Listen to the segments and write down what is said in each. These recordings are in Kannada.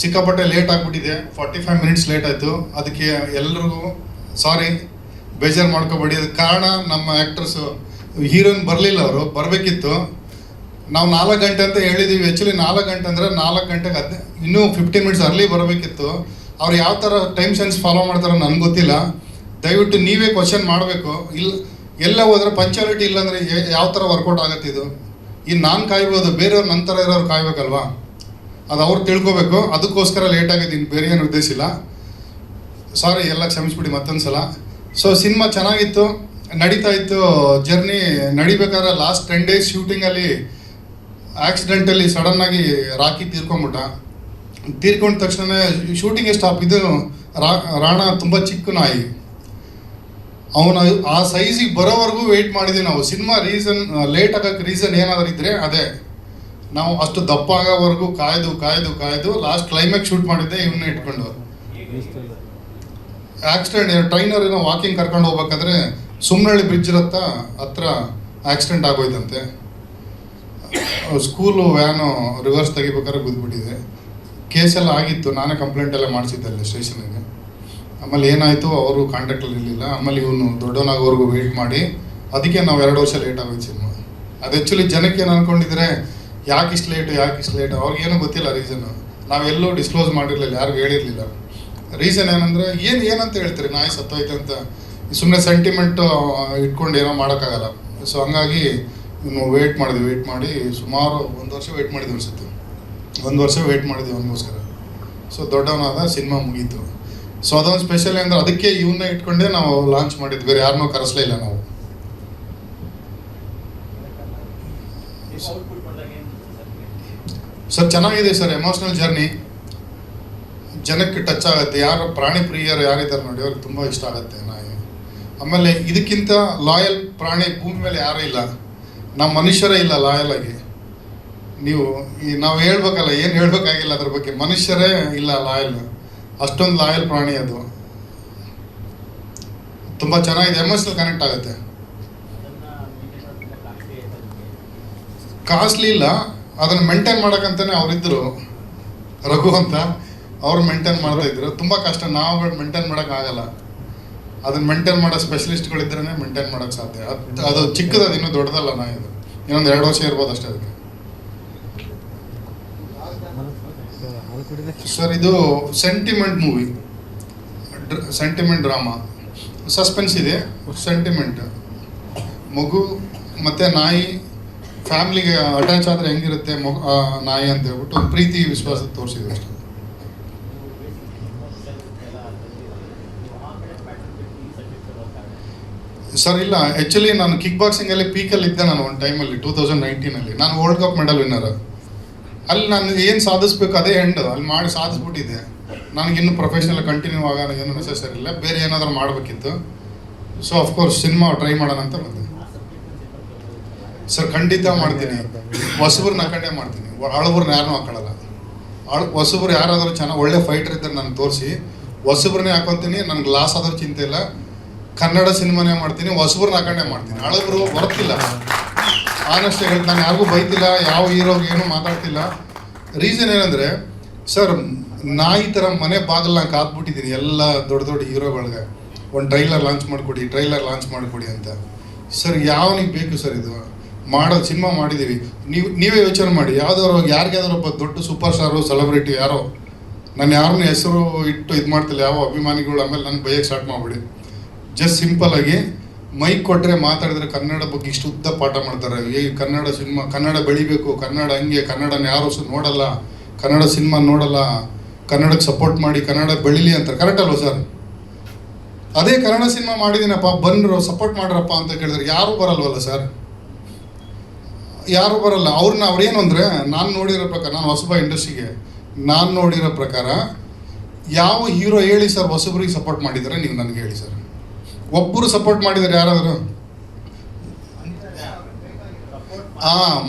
ಸಿಕ್ಕಾಪಟ್ಟೆ ಲೇಟ್ ಆಗಿಬಿಟ್ಟಿದೆ, 45 ಮಿನಿಟ್ಸ್ ಲೇಟ್ ಆಯಿತು. ಅದಕ್ಕೆ ಎಲ್ರಿಗೂ ಸಾರಿ, ಬೇಜಾರು ಮಾಡ್ಕೋಬೇಡಿ. ಅದಕ್ಕೆ ಕಾರಣ ನಮ್ಮ ಆ್ಯಕ್ಟ್ರಸ್ಸು, ಹೀರೋಯಿನ್ ಬರಲಿಲ್ಲ, ಅವರು ಬರಬೇಕಿತ್ತು. ನಾವು 4 ಗಂಟೆ ಅಂತ ಹೇಳಿದ್ದೀವಿ. ಆ್ಯಕ್ಚುಲಿ 4 ಗಂಟೆ ಅಂದರೆ 4 ಗಂಟೆಗೆ ಇನ್ನೂ 15 ಮಿನಿಟ್ಸ್ ಅರ್ಲಿ ಬರಬೇಕಿತ್ತು. ಅವ್ರು ಯಾವ ಥರ ಟೈಮ್ ಸೆನ್ಸ್ ಫಾಲೋ ಮಾಡ್ತಾರೋ ನನಗೆ ಗೊತ್ತಿಲ್ಲ. ದಯವಿಟ್ಟು ನೀವೇ ಕ್ವಶನ್ ಮಾಡಬೇಕು. ಇಲ್ಲ ಎಲ್ಲ ಹೋದ್ರೆ ಪಂಚಾಲಿಟಿ ಇಲ್ಲಾಂದರೆ ಯಾವ ಥರ ವರ್ಕೌಟ್ ಆಗುತ್ತೆ ಇದು? ಇನ್ನು ನಾನು ಕಾಯ್ಬೋದು, ಬೇರೆಯವ್ರು ನಂತರ ಇರೋರು ಕಾಯ್ಬೇಕಲ್ವಾ? ಅದು ಅವ್ರು ತಿಳ್ಕೊಬೇಕು. ಅದಕ್ಕೋಸ್ಕರ ಲೇಟ್ ಆಗಿದ್ದೀನಿ, ಬೇರೆ ಏನು ಉದ್ದೇಶ ಇಲ್ಲ. ಸಾರಿ, ಎಲ್ಲ ಕ್ಷಮಿಸ್ಬಿಡಿ ಮತ್ತೊಂದು ಸಲ. ಸೊ ಸಿನಿಮಾ ಚೆನ್ನಾಗಿತ್ತು, ನಡೀತಾ ಇತ್ತು ಜರ್ನಿ. ನಡಿಬೇಕಾದ್ರೆ ಲಾಸ್ಟ್ 10 ಡೇಸ್ ಶೂಟಿಂಗಲ್ಲಿ ಆಕ್ಸಿಡೆಂಟಲ್ಲಿ ಸಡನ್ನಾಗಿ ರಾಕಿ ತೀರ್ಕೊಂಬಿಟ್ಟ. ತೀರ್ಕೊಂಡ ತಕ್ಷಣ ಶೂಟಿಂಗೇ ಸ್ಟಾಪ್. ಇದು ರಾಣ ತುಂಬ ಚಿಕ್ಕ ನಾಯಿ. ಅವನು ಆ ಸೈಜಿಗೆ ಬರೋವರೆಗೂ ವೆಯ್ಟ್ ಮಾಡಿದ್ವಿ ನಾವು. ಸಿನಿಮಾ ಲೇಟ್ ಆಗೋಕ್ಕೆ ರೀಸನ್ ಏನಾದರೂ ಇದ್ದರೆ ಅದೇ, ನಾವು ಅಷ್ಟು ದಪ್ಪ ಆಗೋವರೆಗೂ ಕಾಯ್ದು ಲಾಸ್ಟ್ ಕ್ಲೈಮ್ಯಾಕ್ಸ್ ಶೂಟ್ ಮಾಡಿದ್ದೆ ಇವನ್ನ ಇಟ್ಕೊಂಡು. ಆಕ್ಸಿಡೆಂಟ್, ಟ್ರೈನರ್ ಏನೋ ವಾಕಿಂಗ್ ಕರ್ಕೊಂಡು ಹೋಗ್ಬೇಕಾದ್ರೆ ಸುಮ್ಮನಹಳ್ಳಿ ಬ್ರಿಡ್ಜ್ ಹತ್ರ ಆಕ್ಸಿಡೆಂಟ್ ಆಗೋಯ್ತಂತೆ. ಸ್ಕೂಲು ವ್ಯಾನು ರಿವರ್ಸ್ ತೆಗಿಬೇಕಾದ್ರೆ ಬಿದ್ದುಬಿಟ್ಟಿದೆ. ಕೇಸೆಲ್ಲ ಆಗಿತ್ತು, ನಾನೇ ಕಂಪ್ಲೇಂಟ್ ಎಲ್ಲ ಮಾಡಿಸಿದ್ದೆ ಸ್ಟೇಷನಿಗೆ. ಆಮೇಲೆ ಏನಾಯಿತು, ಅವರು ಕಾಂಟ್ಯಾಕ್ಟಲ್ಲಿ ಇರಲಿಲ್ಲ. ಆಮೇಲೆ ಇವನು ದೊಡ್ಡವನಾಗೋವರೆಗೂ ವೆಯ್ಟ್ ಮಾಡಿ, ಅದಕ್ಕೆ ನಾವು 2 ವರ್ಷ ಲೇಟ್ ಆಗೋಯ್ತು ಸಿನಿಮಾ. ಅದು ಆ್ಯಕ್ಚುಲಿ ಜನಕ್ಕೆ ಏನು ಅಂದ್ಕೊಂಡಿದ್ರೆ ಯಾಕೆ ಇಷ್ಟು ಲೇಟ್, ಅವ್ರಿಗೇನೂ ಗೊತ್ತಿಲ್ಲ ರೀಸನ್ನು. ನಾವೆಲ್ಲೂ ಡಿಸ್ಕ್ಲೋಸ್ ಮಾಡಿರಲಿಲ್ಲ, ಯಾರಿಗೂ ಹೇಳಿರಲಿಲ್ಲ. ರೀಸನ್ ಏನಂದರೆ ಏನಂತ ಹೇಳ್ತೀರಿ, ನಾಯಿ ಸತ್ತೋಯ್ತು ಅಂತ ಸುಮ್ಮನೆ ಸೆಂಟಿಮೆಂಟು ಇಟ್ಕೊಂಡು ಏನೋ ಮಾಡೋಕ್ಕಾಗಲ್ಲ. ಸೊ ಹಂಗಾಗಿ ಇನ್ನು ವೆಯ್ಟ್ ಮಾಡಿ ಸುಮಾರು 1 ವರ್ಷ ವೆಯ್ಟ್ ಮಾಡಿದ್ವಿ ಅನಿಸುತ್ತೆ. 1 ವರ್ಷ ವೆಯ್ಟ್ ಮಾಡಿದ್ವಿ ಅವನಿಗೋಸ್ಕರ. ಸೊ ದೊಡ್ಡವನಾದ ಸಿನಿಮಾ ಮುಗೀತು. ಸೊ ಅದೊಂದು ಸ್ಪೆಷಲ್ ಅಂದರೆ ಅದಕ್ಕೆ ಇವನ್ನ ಇಟ್ಕೊಂಡೇ ನಾವು ಲಾಂಚ್ ಮಾಡಿದ್ವಿ, ಬೇರೆ ಯಾರನ್ನೂ ಕರೆಸಲೇ ಇಲ್ಲ ನಾವು. ಸರ್ ಚೆನ್ನಾಗಿದೆ ಸರ್, ಎಮೋಷ್ನಲ್ ಜರ್ನಿ, ಜನಕ್ಕೆ ಟಚ್ ಆಗುತ್ತೆ. ಯಾರು ಪ್ರಾಣಿ ಪ್ರಿಯರು ಯಾರಿದ್ದಾರೆ ನೋಡಿ, ಅವ್ರಿಗೆ ತುಂಬ ಇಷ್ಟ ಆಗುತ್ತೆ ನಾಯಿ. ಆಮೇಲೆ ಇದಕ್ಕಿಂತ ಲಾಯಲ್ ಪ್ರಾಣಿ ಭೂಮಿ ಮೇಲೆ ಯಾರೂ ಇಲ್ಲ. ನಮ್ಮ ಮನುಷ್ಯರೇ ಇಲ್ಲ ಲಾಯಲ್ ಆಗಿ. ನಾವು ಹೇಳ್ಬೇಕಲ್ಲ, ಏನು ಹೇಳ್ಬೇಕಾಗಿಲ್ಲ ಅದ್ರ ಬಗ್ಗೆ. ಮನುಷ್ಯರೇ ಇಲ್ಲ ಲಾಯಲ್, ಅಷ್ಟೊಂದು ಲಾಯಲ್ ಪ್ರಾಣಿ ಅದು. ತುಂಬ ಚೆನ್ನಾಗಿದೆ, ಎಮೋಷ್ನಲ್ ಕನೆಕ್ಟ್ ಆಗುತ್ತೆ. ಕಾಸ್ಟ್ಲಿ ಇಲ್ಲ, ಅದನ್ನು ಮೇಂಟೈನ್ ಮಾಡೋಕ್ಕಂತಾನೆ ಅವರಿದ್ದರು, ರಘು ಅಂತ. ಅವ್ರು ಮೇಂಟೈನ್ ಮಾಡ್ತಾಯಿದ್ರು. ತುಂಬ ಕಷ್ಟ, ನಾವು ಮೇಂಟೈನ್ ಮಾಡೋಕ್ಕಾಗಲ್ಲ. ಅದನ್ನು ಮೇಂಟೈನ್ ಮಾಡೋ ಸ್ಪೆಷಲಿಸ್ಟ್ಗಳಿದ್ರೇ ಮೇಂಟೈನ್ ಮಾಡೋಕ್ಕೆ ಸಾಧ್ಯ. ಅದು ಚಿಕ್ಕದು, ಇನ್ನೂ ದೊಡ್ಡದಲ್ಲ ನಾ. ಇದು ಇನ್ನೊಂದು 2 ವರ್ಷ ಇರ್ಬೋದು ಅಷ್ಟೇ ಅದಕ್ಕೆ. ಸರ್ ಇದು sentiment movie, sentiment drama, suspense ಇದೆ, ಸೆಂಟಿಮೆಂಟ್. ಮಗು ಮತ್ತು ನಾಯಿ ಫ್ಯಾಮ್ಲಿಗೆ ಅಟ್ಯಾಚ್ ಆದರೆ ಹೆಂಗಿರುತ್ತೆ ನಾಯಿ ಅಂತ ಹೇಳ್ಬಿಟ್ಟು ಒಂದು ಪ್ರೀತಿ ವಿಶ್ವಾಸ ತೋರಿಸಿದ್ರು ಅಷ್ಟೇ. ಸರ್ ಇಲ್ಲ, ಆ್ಯಕ್ಚುಲಿ ನಾನು ಕಿಕ್ ಬಾಕ್ಸಿಂಗಲ್ಲಿ ಪೀಕಲ್ಲಿ ಇದ್ದೆ. ನಾನು ಒಂದು ಟೈಮಲ್ಲಿ 2019 ನಾನು ವರ್ಲ್ಡ್ ಕಪ್ ಮೆಡಲ್ ವಿನ್ನರ್. ಅಲ್ಲಿ ನಾನು ಏನು ಸಾಧಿಸ್ಬೇಕು ಅದೇ ಹೆಂಡು ಅಲ್ಲಿ ಮಾಡಿ ಸಾಧಿಸ್ಬಿಟ್ಟಿದ್ದೆ. ನನಗಿನ್ನೂ ಪ್ರೊಫೆಷ್ನಲ್ ಕಂಟಿನ್ಯೂ ಆಗೋಣ ಏನು ನೆಸೆಸರಿ ಇಲ್ಲ, ಬೇರೆ ಏನಾದರೂ ಮಾಡಬೇಕಿತ್ತು. ಸೊ ಅಫ್ಕೋರ್ಸ್ ಸಿನಿಮಾ ಟ್ರೈ ಮಾಡೋಣ ಅಂತ ಬಂದೆ. ಸರ್ ಖಂಡಿತ ಮಾಡ್ತೀನಿ. ಹೊಸಬ್ರನ್ನ ಹಾಕೊಂಡೇ ಮಾಡ್ತೀನಿ, ಹಳಬ್ರನ್ನ ಯಾರನ್ನೂ ಹಾಕೊಳ್ಳಲ್ಲ. ಹೊಸಬ್ರು ಯಾರಾದರೂ ಚೆನ್ನಾಗಿ ಒಳ್ಳೆ ಫೈಟರ್ ಇದ್ದರೆ ನಾನು ತೋರಿಸಿ ಹೊಸಬ್ರನ್ನೇ ಹಾಕೊತೀನಿ. ನನಗೆ ಲಾಸ್ ಆದರೂ ಚಿಂತೆ ಇಲ್ಲ. ಕನ್ನಡ ಸಿನಿಮಾನೇ ಮಾಡ್ತೀನಿ, ಹೊಸಬ್ರನ್ನ ಹಾಕೊಂಡೇ ಮಾಡ್ತೀನಿ. ಹಳಬ್ರು ಬರ್ತಿಲ್ಲ, ಆನೆಸ್ಟ್ ಹೇಳ್ತೀನಿ. ನಾನು ಯಾರಿಗೂ ಬೈತಿಲ್ಲ, ಯಾವ ಹೀರೋಗೆ ಏನೂ ಮಾತಾಡ್ತಿಲ್ಲ. ರೀಸನ್ ಏನಂದರೆ ಸರ್, ನಾಯಿ ಥರ ಮನೆ ಬಾಗಿಲು ನಾನು ಕಾದ್ಬಿಟ್ಟಿದ್ದೀನಿ ಎಲ್ಲ ದೊಡ್ಡ ಹೀರೋಗಳಿಗೆ. ಒಂದು ಟ್ರೈಲರ್ ಲಾಂಚ್ ಮಾಡಿಕೊಡಿ ಅಂತ. ಸರ್ ಯಾವನಿಗೆ ಬೇಕು ಸರ್ ಇದು? ಮಾಡೋದು ಸಿನಿಮಾ ಮಾಡಿದ್ದೀವಿ. ನೀವೇ ಯೋಚನೆ ಮಾಡಿ, ಯಾರಿಗಾದ್ರೂ ಒಬ್ಬ ದೊಡ್ಡ ಸೂಪರ್ ಸ್ಟಾರು ಸೆಲೆಬ್ರಿಟಿ ಯಾರೋ, ನಾನು ಯಾರನ್ನ ಹೆಸರು ಇಟ್ಟು ಇದು ಮಾಡ್ತಿಲ್ಲ, ಯಾವ ಅಭಿಮಾನಿಗಳು ಆಮೇಲೆ ನನಗೆ ಬೈಯಕ್ಕೆ ಸ್ಟಾರ್ಟ್ ಮಾಡಿಬಿಡಿ. ಜಸ್ಟ್ ಸಿಂಪಲ್ಲಾಗಿ ಮೈಕ್ ಕೊಟ್ಟರೆ ಮಾತಾಡಿದ್ರೆ ಕನ್ನಡ ಬಗ್ಗೆ ಇಷ್ಟು ಉದ್ದ ಪಾಠ ಮಾಡ್ತಾರೆ. ಕನ್ನಡ ಸಿನಿಮಾ, ಕನ್ನಡ ಬೆಳಿಬೇಕು, ಕನ್ನಡ ಹಂಗೆ, ಕನ್ನಡನ ಯಾರು ನೋಡಲ್ಲ, ಕನ್ನಡ ಸಿನಿಮಾ ನೋಡಲ್ಲ, ಕನ್ನಡಕ್ಕೆ ಸಪೋರ್ಟ್ ಮಾಡಿ, ಕನ್ನಡ ಬೆಳೀಲಿ ಅಂತಾರೆ. ಕರೆಕ್ಟ್ ಅಲ್ವ ಸರ್? ಅದೇ ಕನ್ನಡ ಸಿನಿಮಾ ಮಾಡಿದ್ದೀನಪ್ಪ, ಬಂದರು ಸಪೋರ್ಟ್ ಮಾಡ್ರಪ್ಪ ಅಂತ ಕೇಳಿದ್ರೆ ಯಾರೂ ಬರಲ್ವಲ್ಲ ಸರ್, ಯಾರೂ ಬರಲ್ಲ. ಅವ್ರೇನು ಅಂದರೆ ನಾನು ನೋಡಿರೋ ಪ್ರಕಾರ, ನಾನು ಹೊಸಬ ಇಂಡಸ್ಟ್ರಿಗೆ, ನಾನು ನೋಡಿರೋ ಪ್ರಕಾರ ಯಾವ ಹೀರೋ ಹೇಳಿ ಸರ್ ಹೊಸಬ್ರಿಗೆ ಸಪೋರ್ಟ್ ಮಾಡಿದ್ದಾರೆ? ನೀವು ನನಗೆ ಹೇಳಿ ಸರ್. ಒಬ್ಬರು ಸಪೋರ್ಟ್ ಮಾಡಿದ್ದಾರೆ ಯಾರಾದರೂ?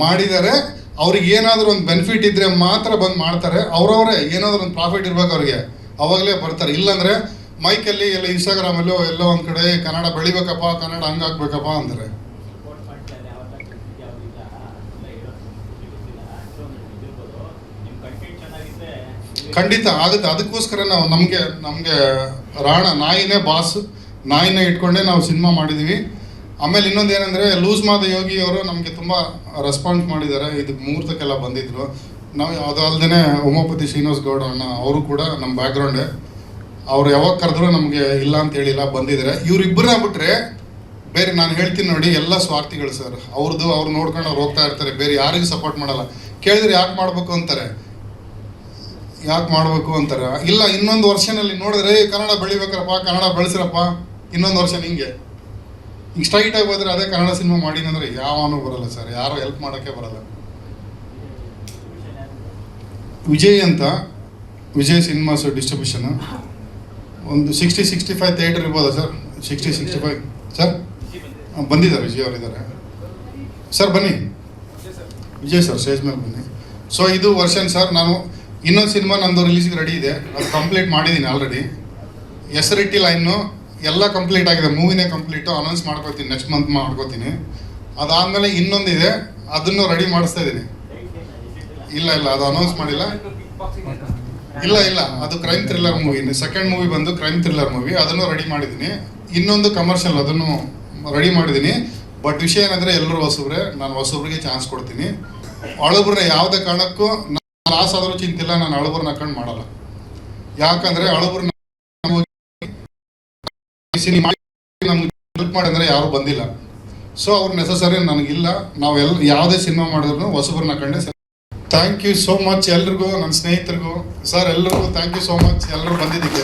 ಮಾಡಿದ್ದಾರೆ. ಅವ್ರಿಗೆ ಏನಾದರೂ ಒಂದು ಬೆನಿಫಿಟ್ ಇದ್ದರೆ ಮಾತ್ರ ಬಂದು ಮಾಡ್ತಾರೆ. ಅವರವರೇ ಏನಾದರೂ ಒಂದು ಪ್ರಾಫಿಟ್ ಇರ್ಬೇಕು ಅವ್ರಿಗೆ, ಅವಾಗಲೇ ಬರ್ತಾರೆ. ಇಲ್ಲಾಂದರೆ ಮೈಕಲ್ಲಿ ಎಲ್ಲ ಇನ್ಸ್ಟಾಗ್ರಾಮಲ್ಲೋ ಎಲ್ಲೋ ಒಂದು ಕಡೆ ಕನ್ನಡ ಬೆಳಿಬೇಕಪ್ಪ, ಕನ್ನಡ ಹಂಗಾಗ್ಬೇಕಪ್ಪ ಅಂತಾರೆ. ಖಂಡಿತ ಆಗುತ್ತೆ. ಅದಕ್ಕೋಸ್ಕರ ನಾವು ನಮಗೆ ರಾಣ ನಾಯಿನೇ ಬಾಸ್, ನಾಯಿನೇ ಇಟ್ಕೊಂಡೇ ನಾವು ಸಿನಿಮಾ ಮಾಡಿದ್ದೀವಿ. ಆಮೇಲೆ ಇನ್ನೊಂದು ಏನಂದರೆ ಲೂಸ್ ಮಾದ ಯೋಗಿ ಅವರು ನಮಗೆ ತುಂಬ ರೆಸ್ಪಾನ್ಸ್ ಮಾಡಿದ್ದಾರೆ. ಇದು ಮುಹೂರ್ತಕ್ಕೆಲ್ಲ ಬಂದಿದ್ದರು. ನಾವು ಅದು ಅಲ್ಲದೆ ಉಮಾಪತಿ ಶ್ರೀನಿವಾಸ್ ಗೌಡ ಅಣ್ಣ ಅವರು ಕೂಡ ನಮ್ಮ ಬ್ಯಾಕ್ಗ್ರೌಂಡೇ. ಅವ್ರು ಯಾವಾಗ ಕರೆದ್ರು ನಮಗೆ ಇಲ್ಲ ಅಂತ ಹೇಳಿಲ್ಲ, ಬಂದಿದ್ದಾರೆ. ಇವರಿಬ್ಬರನ್ನ ಬಿಟ್ಟರೆ ಬೇರೆ ನಾನು ಹೇಳ್ತೀನಿ ನೋಡಿ, ಎಲ್ಲ ಸ್ವಾರ್ಥಿಗಳು ಸರ್. ಅವ್ರು ನೋಡ್ಕೊಂಡು ಅವ್ರು ಹೋಗ್ತಾ ಇರ್ತಾರೆ, ಬೇರೆ ಯಾರಿಗೂ ಸಪೋರ್ಟ್ ಮಾಡಲ್ಲ. ಕೇಳಿದ್ರೆ ಯಾಕೆ ಮಾಡಬೇಕು ಅಂತಾರೆ, ಇಲ್ಲ ಇನ್ನೊಂದು ವರ್ಷನಲ್ಲಿ ನೋಡಿದ್ರೆ ಕನ್ನಡ ಬೆಳಿಬೇಕ್ರಪ್ಪ, ಕನ್ನಡ ಬೆಳೆಸ್ರಪ್ಪ, ಇನ್ನೊಂದು ವರ್ಷ ಹಿಂಗೆ ಸ್ಟ್ರೈಟಾಗಿ ಹೋದ್ರೆ ಅದೇ ಕನ್ನಡ ಸಿನಿಮಾ ಮಾಡೀನಿ ಅಂದರೆ ಯಾವನೂ ಬರಲ್ಲ ಸರ್, ಯಾರು ಹೆಲ್ಪ್ ಮಾಡೋಕ್ಕೆ ಬರಲ್ಲ. ವಿಜಯ್ ಅಂತ, ವಿಜಯ್ ಸಿನಿಮಾಸ್ ಡಿಸ್ಟ್ರಿಬ್ಯೂಷನ್ ಒಂದು 60-65 ಥಿಯೇಟರ್ ಇರ್ಬೋದಾ ಸರ್? 60-65 ಸರ್ ಬಂದಿದ್ದಾರೆ, ವಿಜಯ್ ಅವರಿದ್ದಾರೆ ಸರ್. ಬನ್ನಿ ವಿಜಯ್ ಸರ್, ಸ್ಟೇಜ್ ಮೇಲೆ ಬನ್ನಿ. ಸೊ ಇದು ವರ್ಷನ್ ಸರ್. ನಾನು ಇನ್ನೊಂದು ಸಿನಿಮಾ ನಂದು ರಿಲೀಸ್ಗೆ ರೆಡಿ ಇದೆ, ಅದು ಕಂಪ್ಲೀಟ್ ಮಾಡಿದ್ದೀನಿ ಆಲ್ರೆಡಿ. ಹೆಸರಿಟ್ಟಿಲ್ಲ ಇನ್ನು, ಎಲ್ಲ ಕಂಪ್ಲೀಟ್ ಆಗಿದೆ, ಮೂವಿನೇ ಕಂಪ್ಲೀಟು. ಅನೌನ್ಸ್ ಮಾಡ್ಕೋತೀನಿ, ನೆಕ್ಸ್ಟ್ ಮಂತ್ ಮಾಡ್ಕೋತೀನಿ. ಅದಾದಮೇಲೆ ಇನ್ನೊಂದಿದೆ, ಅದನ್ನು ರೆಡಿ ಮಾಡಿಸ್ತಾ ಇದ್ದೀನಿ. ಇಲ್ಲ ಅದು ಅನೌನ್ಸ್ ಮಾಡಿಲ್ಲ. ಇಲ್ಲ ಅದು crime thriller movie. Second movie ಬಂದು ಕ್ರೈಮ್ ಥ್ರಿಲ್ಲರ್ ಮೂವಿ, ಅದನ್ನು ರೆಡಿ ಮಾಡಿದ್ದೀನಿ. ಇನ್ನೊಂದು ಕಮರ್ಷಿಯಲ್, ಅದನ್ನು ರೆಡಿ ಮಾಡಿದ್ದೀನಿ. ಬಟ್ ವಿಷಯ ಏನಂದರೆ ಎಲ್ಲರೂ ಹೊಸಬ್ರೆ, ನಾನು ಹೊಸಬ್ರಿಗೆ ಚಾನ್ಸ್ ಕೊಡ್ತೀನಿ. ಹಳಬ್ರನ್ನ ಯಾವುದೇ ಕಾರಣಕ್ಕೂ ಲಾಸ್ ಆದರೂ ಚಿಂತಿಲ್ಲ, ನಾನು ಹಳಬ್ರನ್ನ ಹಾಕೊಂಡು ಮಾಡಲ್ಲ. ಯಾಕಂದರೆ ಹಳಬ್ರನ್ನ ನಮ್ಗೆ ಹೆಲ್ಪ್ ಮಾಡಿದ್ರೆ ಯಾರು ಬಂದಿಲ್ಲ. ಸೊ ಅವ್ರು ನೆಸಸರಿ ನನಗಿಲ್ಲ. ನಾವೆಲ್ಲ ಯಾವುದೇ ಸಿನಿಮಾ ಮಾಡಿದ್ರು ಹೊಸಬ್ರನ್ನ ಹಾಕೊಂಡೆ. ಥ್ಯಾಂಕ್ ಯು ಸೋ ಮಚ್ ಎಲ್ರಿಗೂ, ನನ್ನ ಸ್ನೇಹಿತರಿಗೂ ಸರ್, ಎಲ್ರಿಗೂ ಥ್ಯಾಂಕ್ ಯು ಸೋ ಮಚ್ ಎಲ್ಲರೂ ಬಂದಿದ್ದಕ್ಕೆ.